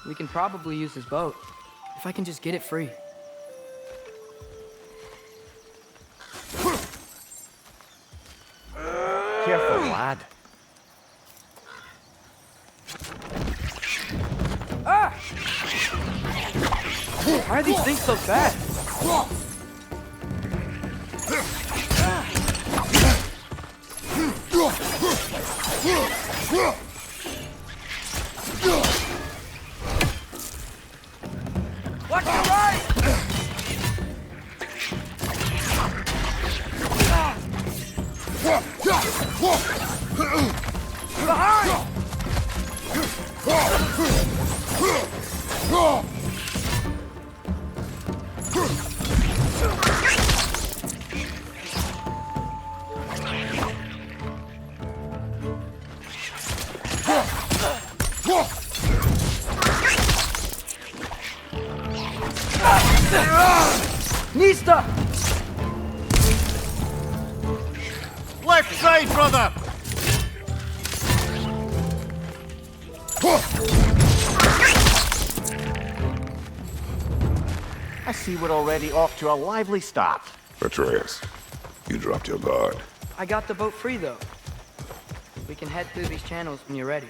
We can probably use his boat, if I can just get it free. Careful, lad. Ah! Why are these things so fast? Watch your right! Behind! Nista! Left side, brother! I see we're already off to a lively start. Atreus, you dropped your guard. I got the boat free, though. We can head through these channels when you're ready.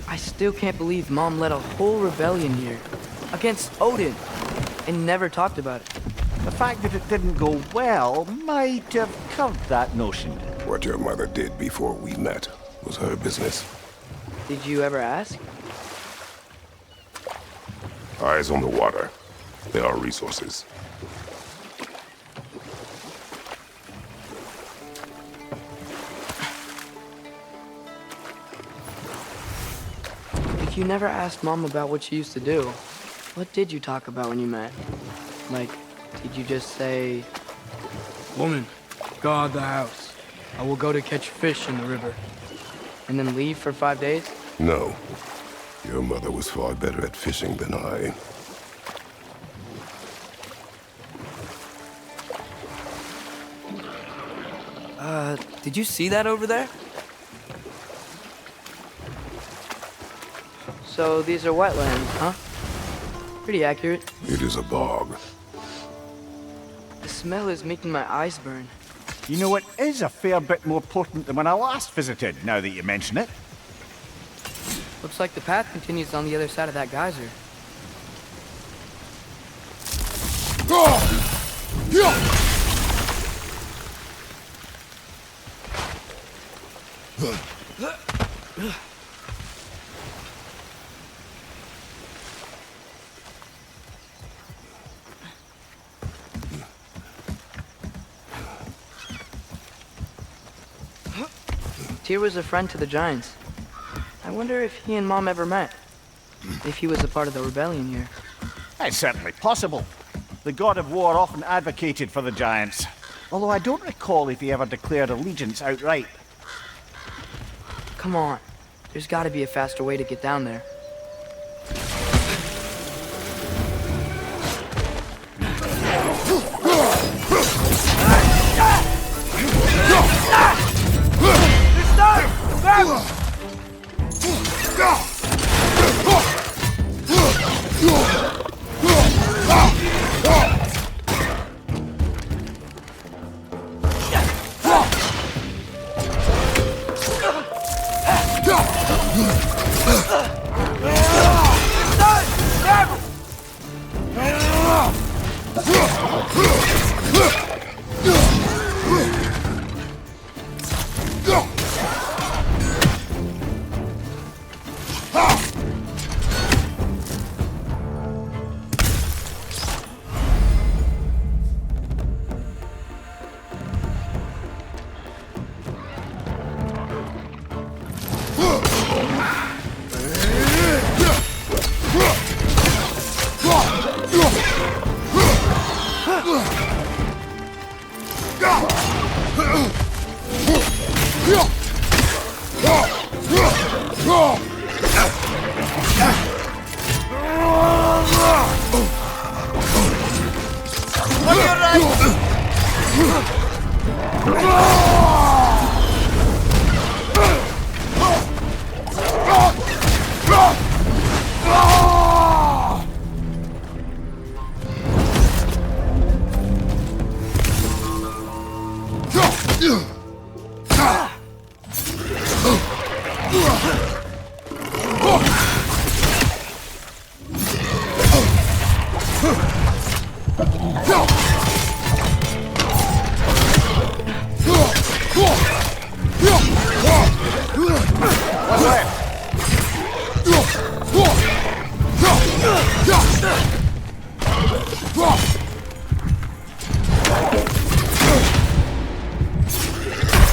I still can't believe Mom led a whole rebellion here against Odin and never talked about it. The fact that it didn't go well might have curbed that notion. What your mother did before we met was her business. Did you ever ask? Eyes on the water. There are resources. If you never asked Mom about what she used to do, what did you talk about when you met? Like, did you just say, "Woman, guard the house. I will go to catch fish in the river," and then leave for 5 days? No. Your mother was far better at fishing than I. Did you see that over there? So these are wetlands, huh? Pretty accurate. It is a bog. The smell is making my eyes burn. You know, it is a fair bit more potent than when I last visited, now that you mention it. Looks like the path continues on the other side of that geyser. Tyr was a friend to the Giants. I wonder if he and Mom ever met. If he was a part of the rebellion here. It's certainly possible. The God of War often advocated for the Giants. Although I don't recall if he ever declared allegiance outright. Come on. There's gotta be a faster way to get down there.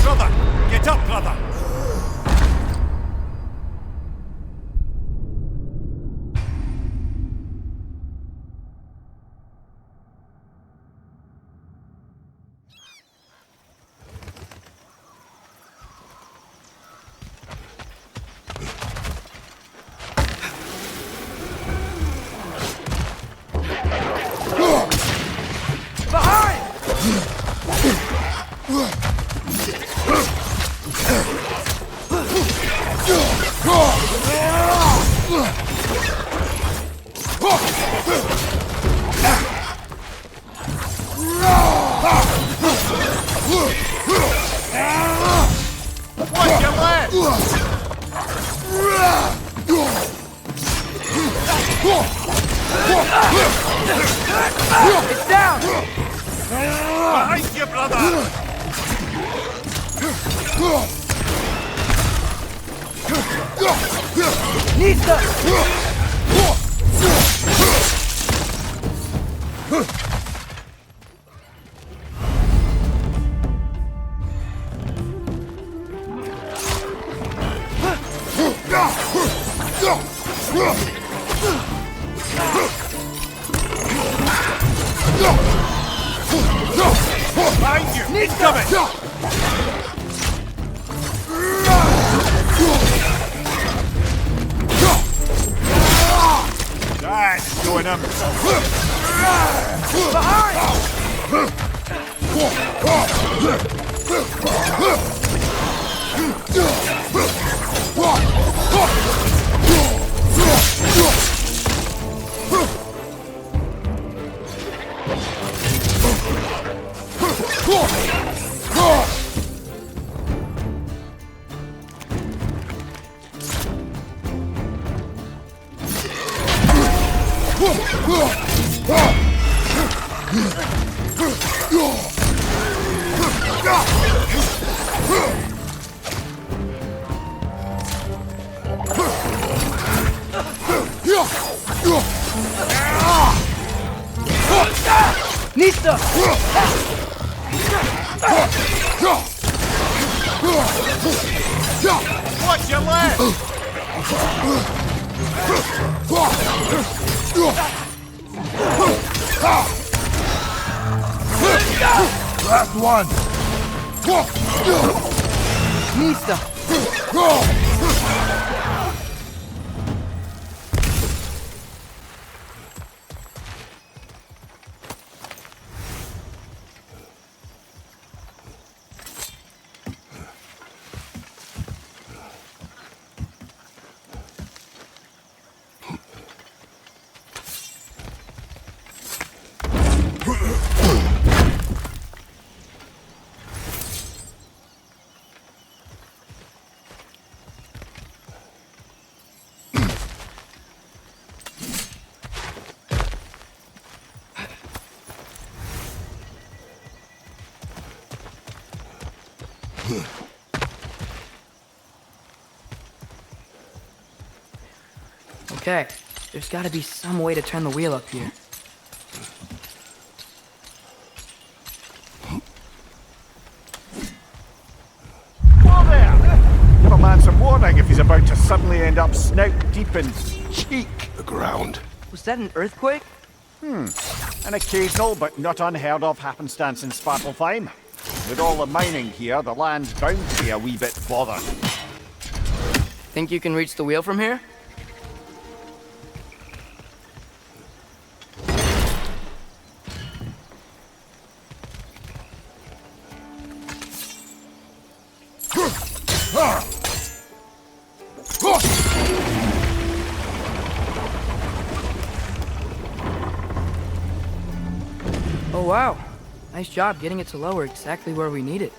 Brother! Get up, brother! Watch your left! It's down! Behind you, brother! Nista! Behind you! Incoming! That's doing him! Nista! Watch your left! Last one! Nista! Okay, there's gotta be some way to turn the wheel up here. Whoa there! Give a man some warning if he's about to suddenly end up snout deep in cheek. The ground. Was that an earthquake? An occasional but not unheard of happenstance in Svartalfheim. With all the mining here, the land's bound to be a wee bit bothered. Think you can reach the wheel from here? Oh wow, nice job getting it to lower exactly where we need it.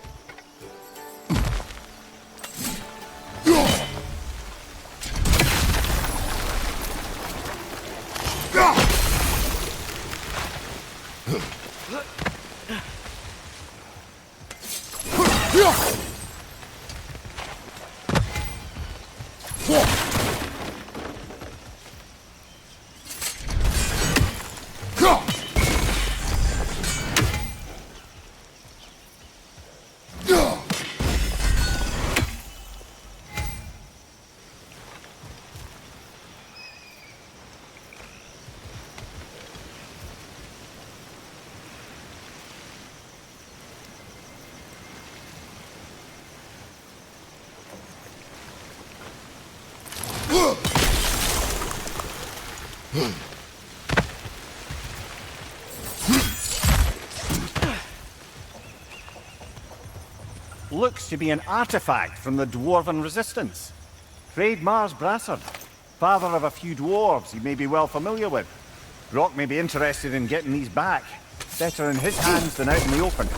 Looks to be an artifact from the Dwarven resistance. Freyed Mars Brassard, father of a few dwarves you may be well familiar with. Brock may be interested in getting these back. Better in his hands than out in the open.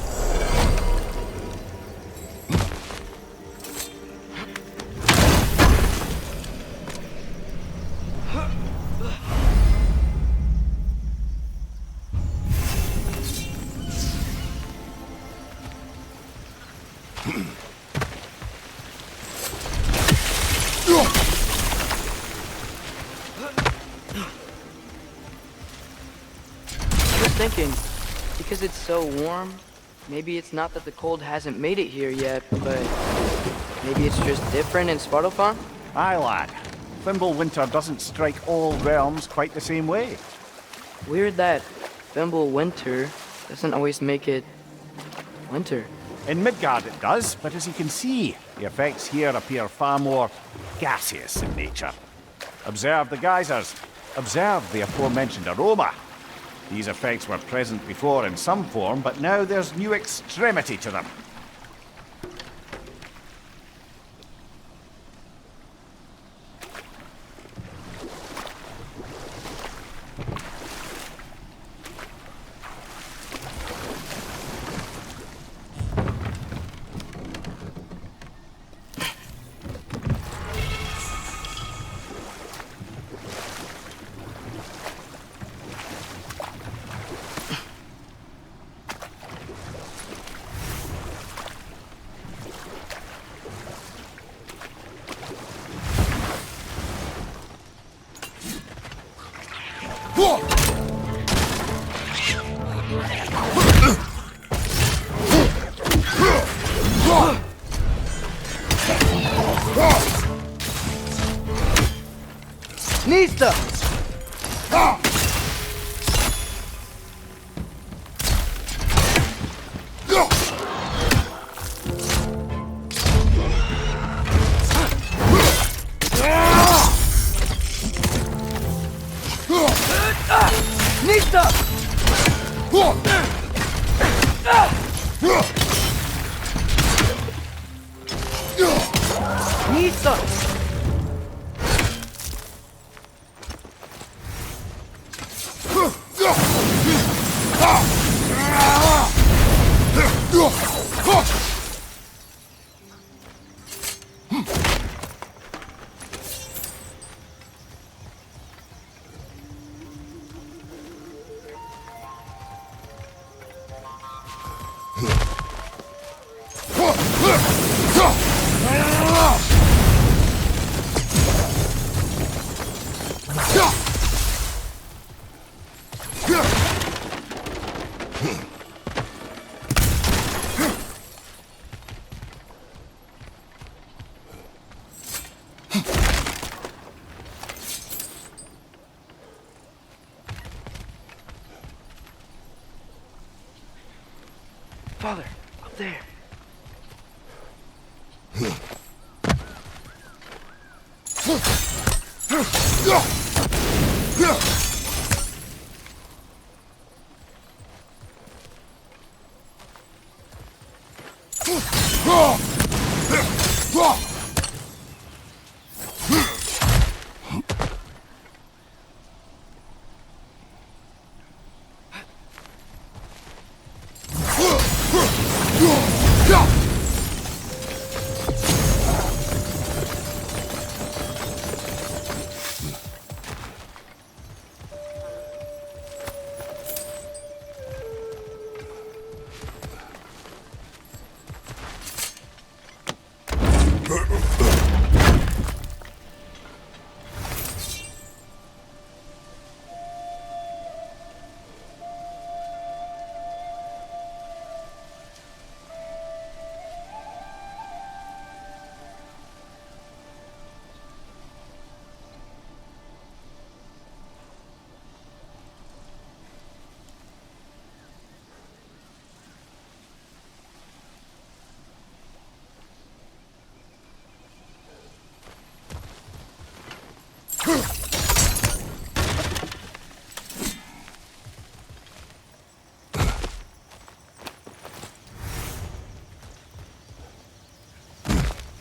Thinking, because it's so warm, maybe it's not that the cold hasn't made it here yet, but maybe it's just different in Svartalfheim? Aye, lad. Fimbulwinter doesn't strike all realms quite the same way. Weird that Fimbulwinter doesn't always make it winter. In Midgard it does, but as you can see, the effects here appear far more gaseous in nature. Observe the geysers. Observe the aforementioned aroma. These effects were present before in some form, but now there's new extremity to them. Nista! Nista! Nista! Father, up there?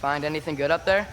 Find anything good up there?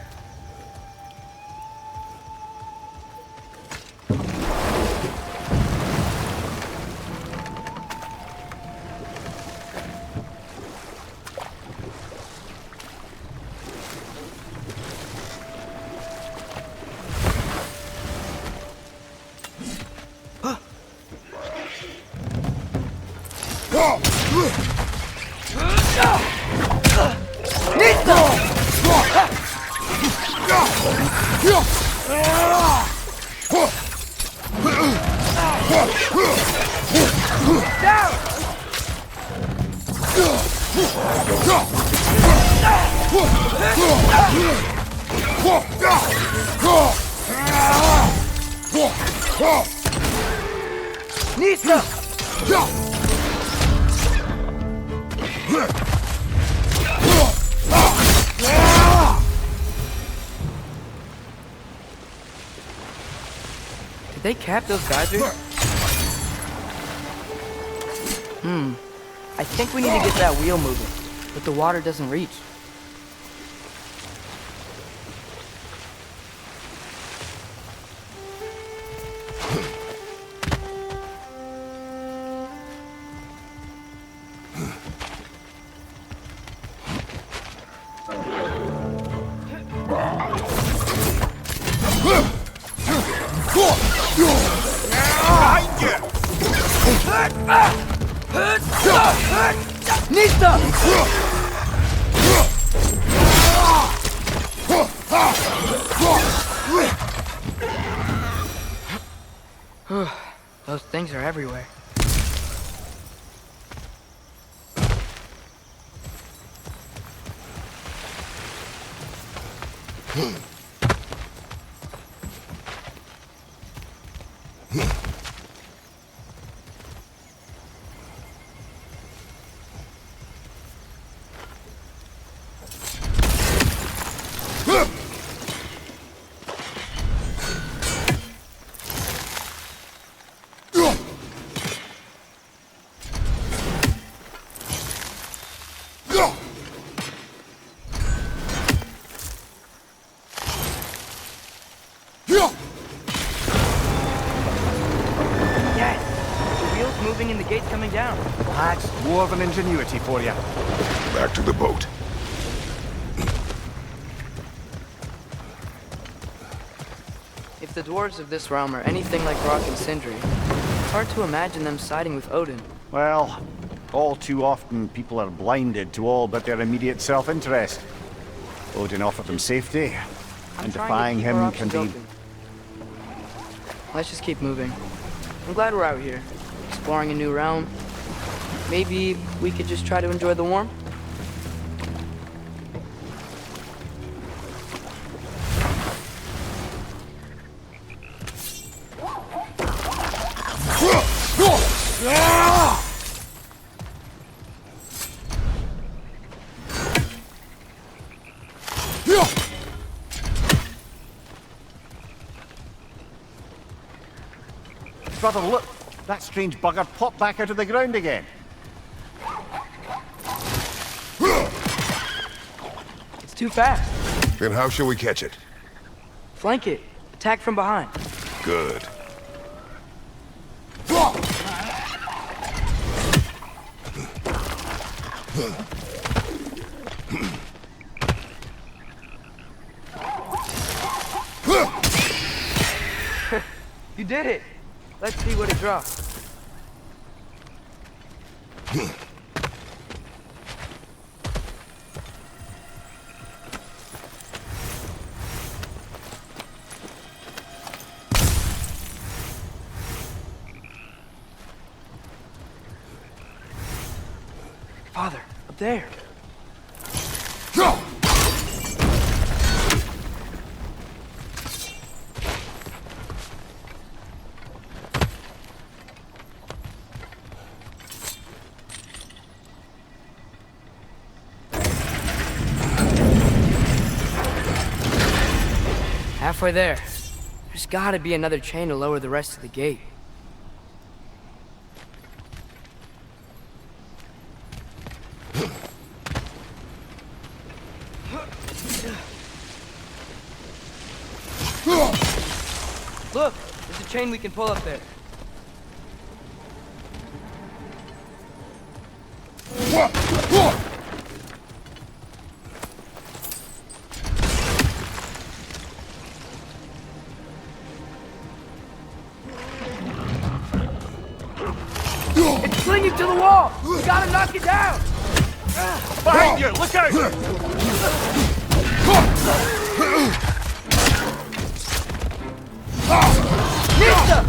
Did they cap those geysers? I think we need to get that wheel moving, but the water doesn't reach. Those things are everywhere. And the gate's coming down. That's Dwarven ingenuity for you. Back to the boat. If the dwarves of this realm are anything like Rock and Sindri, it's hard to imagine them siding with Odin. Well, all too often people are blinded to all but their immediate self-interest. Odin offered them safety, and defying him can be... Open. Let's just keep moving. I'm glad we're out here, exploring a new realm. Maybe we could just try to enjoy the warmth? brother, look! That strange bugger popped back out of the ground again. It's too fast. Then how shall we catch it? Flank it. Attack from behind. Good. You did it! Let's see what it drops. Father, up there. Halfway there. There's gotta be another chain to lower the rest of the gate. Look! There's a chain we can pull up there. It's clinging to the wall! We gotta knock it down! Behind you! Look out! Nista!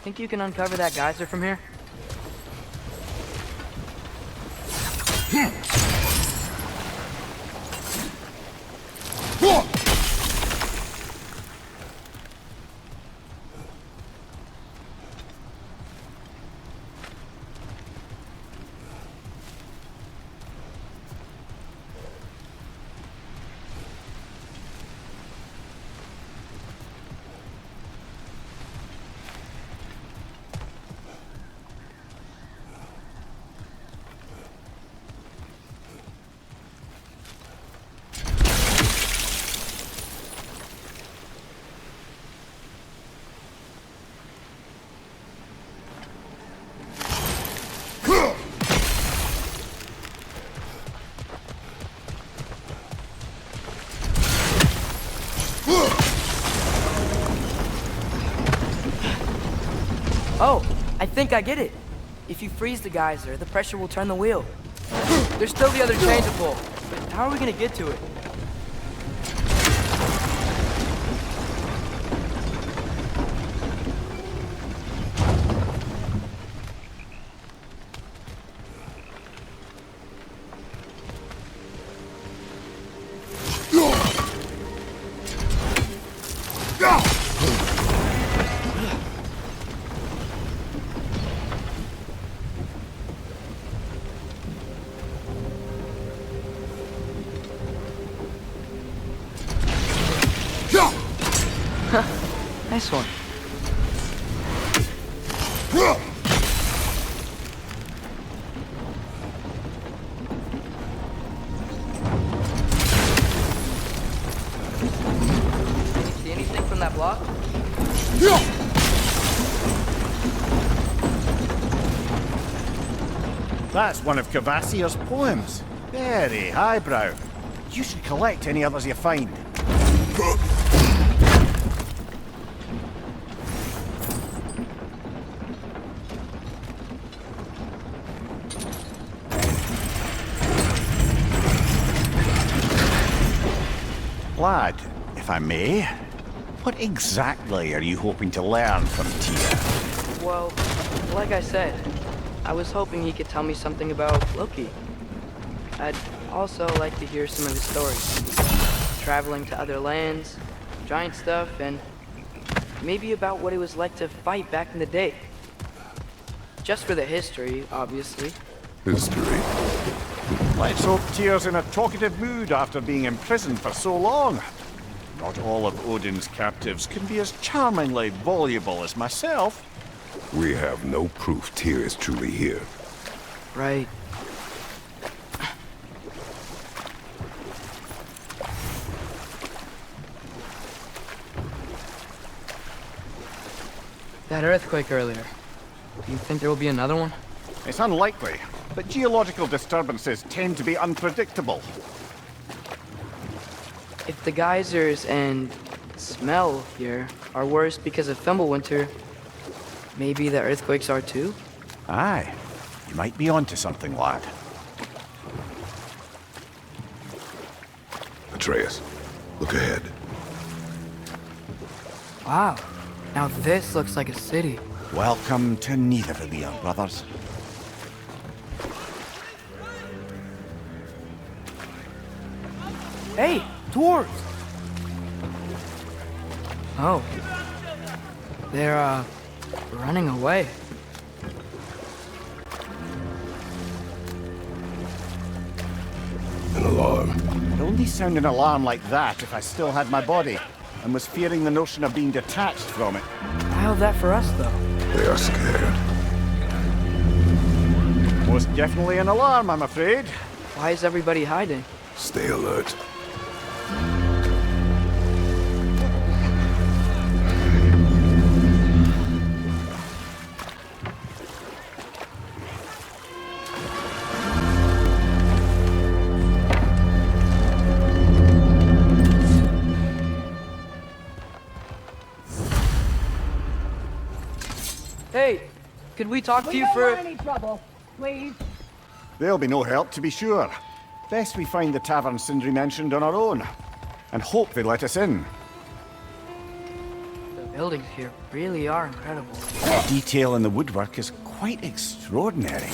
Think you can uncover that geyser from here? Oh, I think I get it. If you freeze the geyser, the pressure will turn the wheel. There's still the other chain to pull, but how are we gonna get to it? Nice one. Can you see anything from that block? That's one of Kvasir's poems. Very highbrow. You should collect any others you find. lad, if I may. What exactly are you hoping to learn from Tyr? Well, like I said, I was hoping he could tell me something about Loki. I'd also like to hear some of his stories. Traveling to other lands, giant stuff, and maybe about what it was like to fight back in the day. Just for the history, obviously. History. Let's hope Tyr's in a talkative mood after being imprisoned for so long. Not all of Odin's captives can be as charmingly voluble as myself. We have no proof Tyr is truly here. Right. That earthquake earlier. Do you think there will be another one? It's unlikely, but geological disturbances tend to be unpredictable. If the geysers and smell here are worse because of Fimbulwinter, maybe the earthquakes are too? Aye, you might be onto something, lad. Atreus, look ahead. Wow. Now this looks like a city. Welcome to Nidavellir, brothers. Hey, dwarves! Oh. They're, running away. An alarm. I'd only sound an alarm like that if I still had my body, and was fearing the notion of being detached from it. How's that for us, though? They are scared. Most definitely an alarm, I'm afraid. Why is everybody hiding? Stay alert. Hey, could we talk to you don't for... want any trouble, please. There'll be no help, to be sure. Best we find the tavern Sindri mentioned on our own, and hope they let us in. The buildings here really are incredible. The detail in the woodwork is quite extraordinary.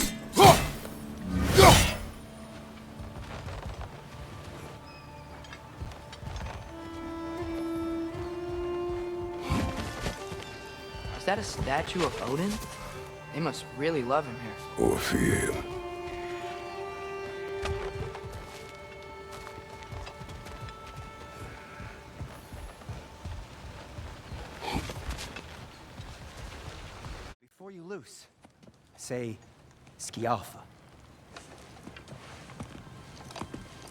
Is that a statue of Odin? They must really love him here. Or fear him. Before you loose, say Skialfa.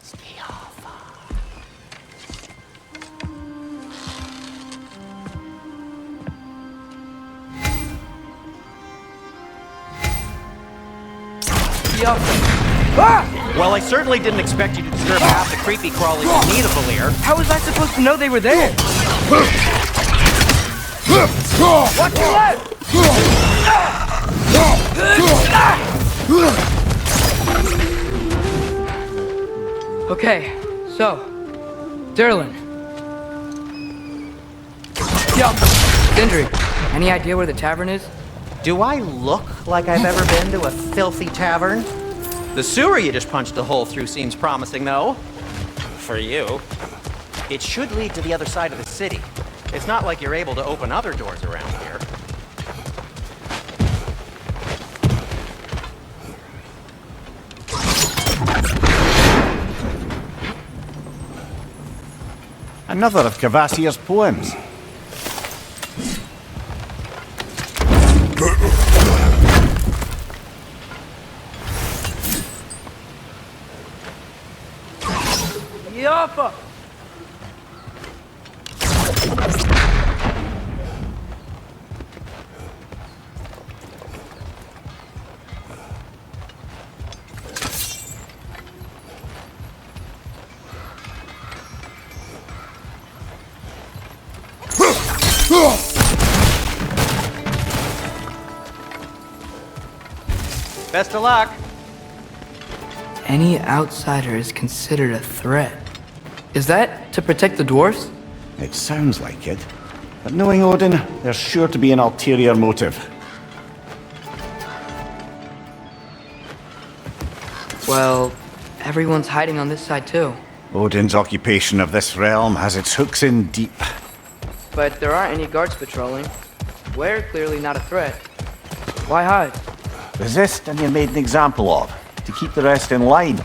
Skialfa. Well, I certainly didn't expect you to disturb half the creepy crawlies in Nidavellir. How was I supposed to know they were there? Watch your left! Okay, so, Durlin. Yo, Sindri, any idea where the tavern is? Do I look like I've ever been to a filthy tavern? The sewer you just punched a hole through seems promising, though. For you. It should lead to the other side of the city. It's not like you're able to open other doors around here. Another of Kvasir's poems. Yoppa! Best of luck. Any outsider is considered a threat. Is that to protect the dwarves? It sounds like it. But knowing Odin, there's sure to be an ulterior motive. Well, everyone's hiding on this side too. Odin's occupation of this realm has its hooks in deep. But there aren't any guards patrolling. We're clearly not a threat. Why hide? Resist and you're made an example of, to keep the rest in line.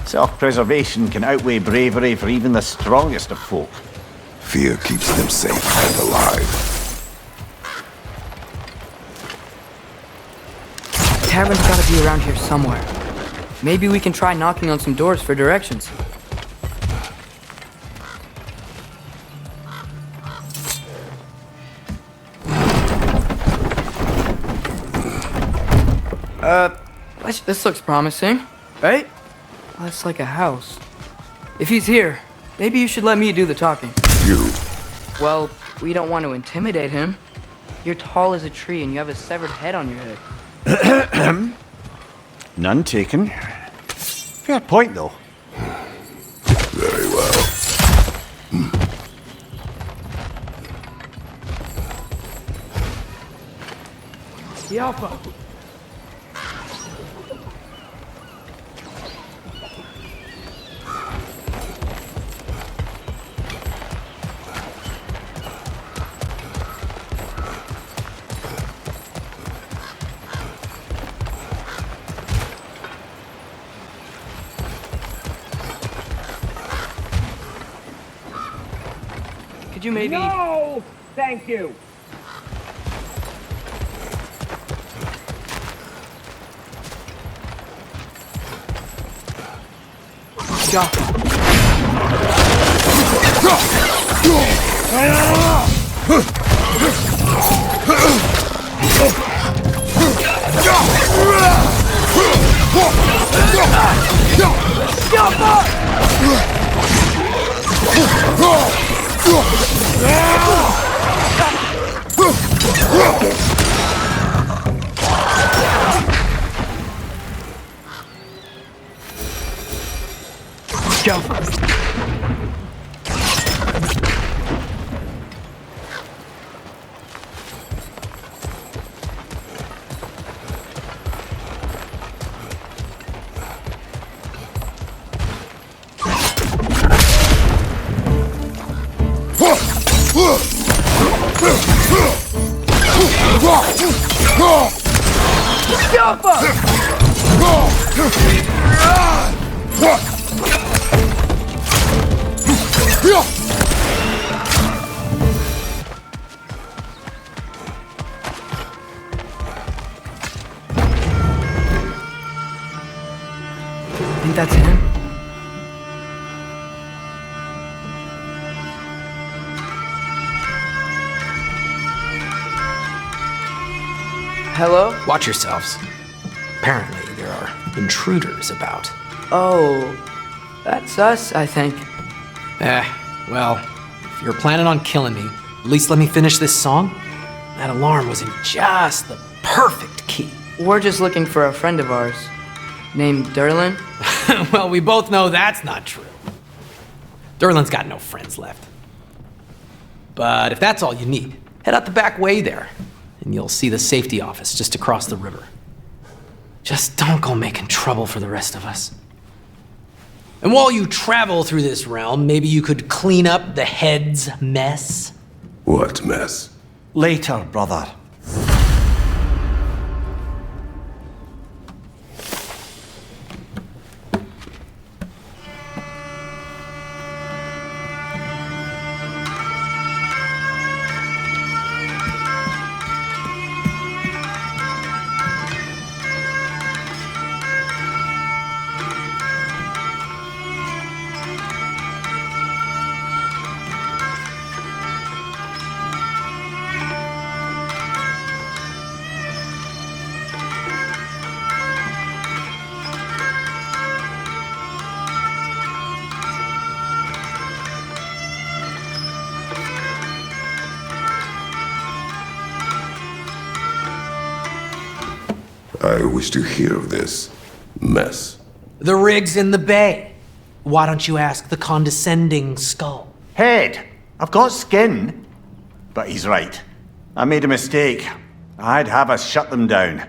Self-preservation can outweigh bravery for even the strongest of folk. Fear keeps them safe and alive. Tavern's gotta be around here somewhere. Maybe we can try knocking on some doors for directions. This looks promising, right? That's like a house. If he's here, maybe you should let me do the talking. You. Well, we don't want to intimidate him. You're tall as a tree and you have a severed head on your head. None taken. Fair point, though. Very well. The Alpha! Could you maybe... No! Thank you. Think that's him? Hello? Watch yourselves. Apparently, there are intruders about. Oh, that's us, I think. Well, if you're planning on killing me, at least let me finish this song. That alarm was in just the perfect key. We're just looking for a friend of ours, named Durlin. Well, we both know that's not true. Durlin's got no friends left. But if that's all you need, head out the back way there, and you'll see the safety office just across the river. Just don't go making trouble for the rest of us. And while you travel through this realm, maybe you could clean up the head's mess? What mess? Later, brother. I wish to hear of this mess. The rig's in the bay. Why don't you ask the condescending skull? Head! I've got skin! But he's right. I made a mistake. I'd have us shut them down.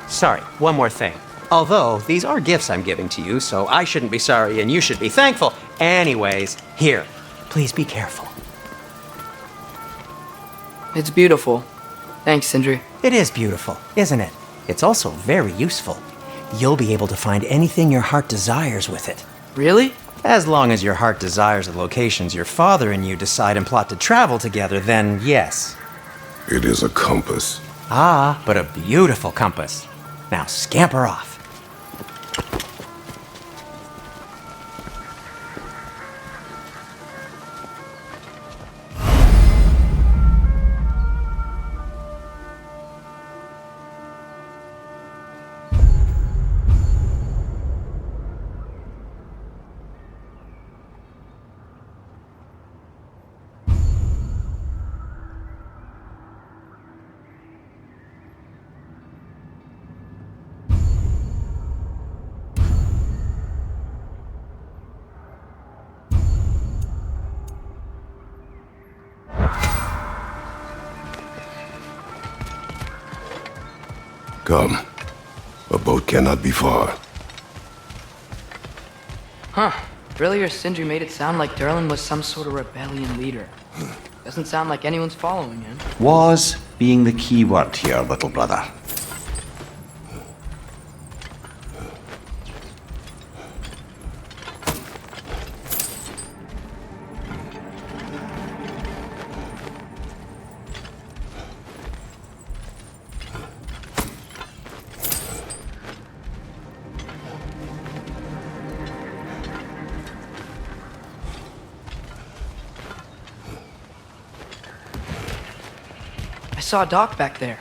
Sorry, one more thing. Although, these are gifts I'm giving to you, so I shouldn't be sorry and you should be thankful. Anyways, here. Please be careful. It's beautiful. Thanks, Sindri. It is beautiful, isn't it? It's also very useful. You'll be able to find anything your heart desires with it. Really? As long as your heart desires the locations your father and you decide and plot to travel together, then yes. It is a compass. Ah, but a beautiful compass. Now scamper off. Come. A boat cannot be far. Huh. Earlier, Sindri made it sound like Durlin was some sort of rebellion leader. Doesn't sound like anyone's following him. Was being the key word here, little brother. I saw a dock back there.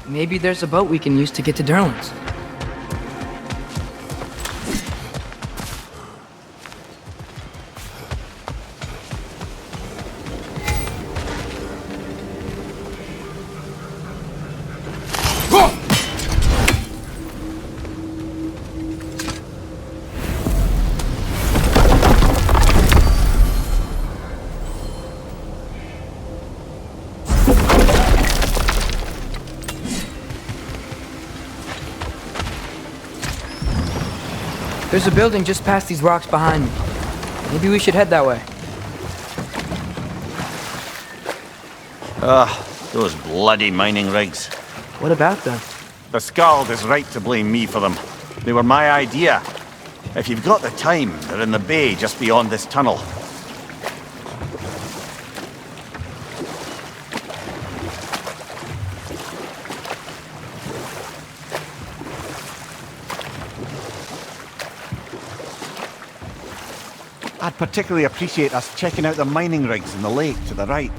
Maybe there's a boat we can use to get to Durlin's. There's a building just past these rocks behind me. Maybe we should head that way. Those bloody mining rigs. What about them? The Skald is right to blame me for them. They were my idea. If you've got the time, they're in the bay just beyond this tunnel. I'd particularly appreciate us checking out the mining rigs in the lake to the right.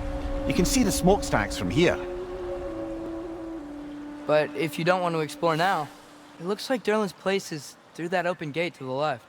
You can see the smokestacks from here. But if you don't want to explore now, it looks like Durlin's place is through that open gate to the left.